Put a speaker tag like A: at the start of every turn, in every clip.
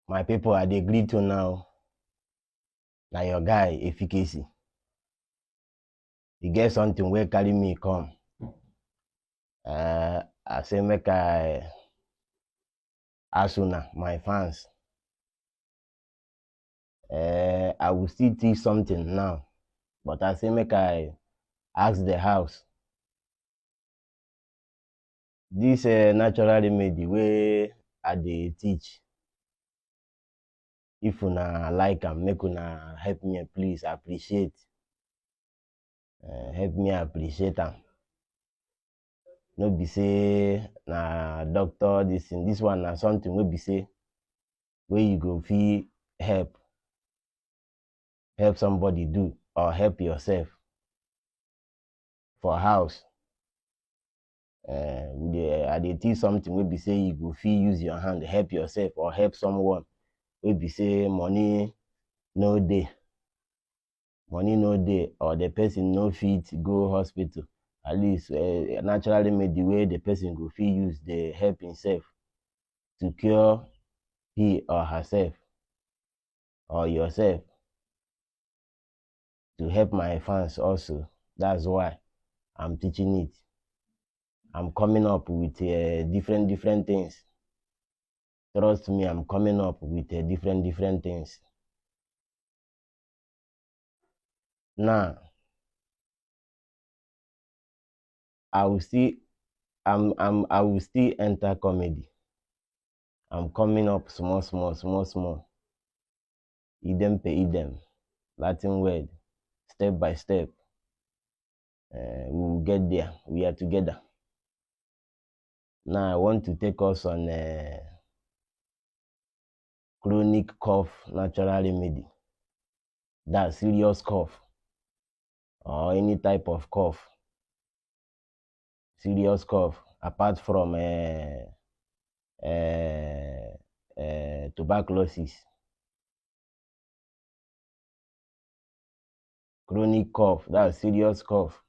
A: My people, I dey greet you now. Na your guy Efficacy. E get something wey carry me come. I say make I ask una, my fans. I will still teach something now, but I say make I ask the house. This natural remedy wey I dey teach, if una like am, make una help me please appreciate. Help me appreciate am. No be say na doctor this one na something wey be say wey you go fit help somebody do or help yourself for house. I dey teach something wey be say you go fit use your hand help yourself or help someone wey be say money no dey or the person no fit go hospital. At least natural remedy wey the person go fit use dey help himself to cure he or herself or yourself, to help my fans also. That's why I'm teaching it. I'm coming up with different things. Trust me, I'm coming up with different things. Now, I will still enter comedy. I'm coming up small. Idem per idem. Latin word, step by step. We will get there. We are together. Now I want to take us on chronic cough natural remedy. That's serious cough or any type of cough. Serious cough apart from tuberculosis. Chronic cough, that's serious cough.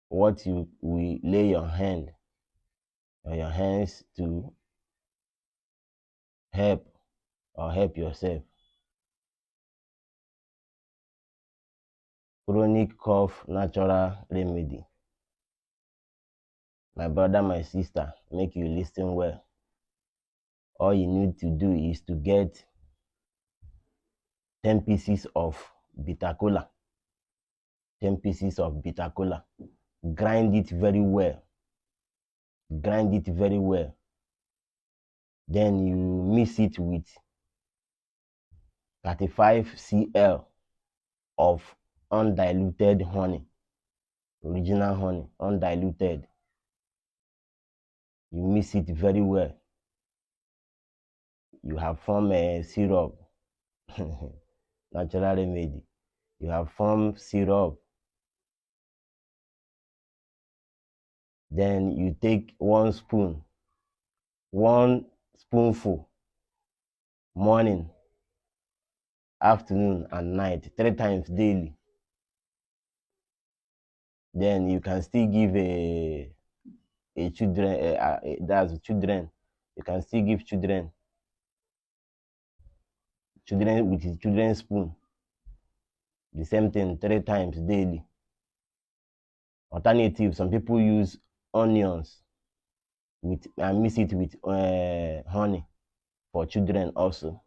A: What you will lay your hand or your hands to help or help yourself. Chronic cough natural remedy. My brother, my sister, make you listen well. All you need to do is to get 10 pieces of bitter kola. 10 pieces of bitter kola. Grind it very well. Then you mix it with 35 cl of undiluted honey. Original honey, undiluted. You mix it very well. You have formed a syrup. Natural remedy. You have formed syrup. Then you take 1 spoonful, morning, afternoon, and night, 3 times daily. Then you can still give children. You can still give children with children's spoon. The same thing 3 times daily. Alternative, some people use onions and mix it with honey for children also.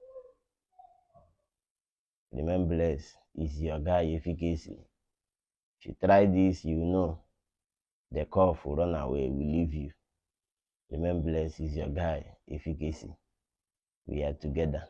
A: Remember, it's your guy Efficacy. If you try this, you know the cough will run away, will leave you. Remember, it's your guy Efficacy. We are together.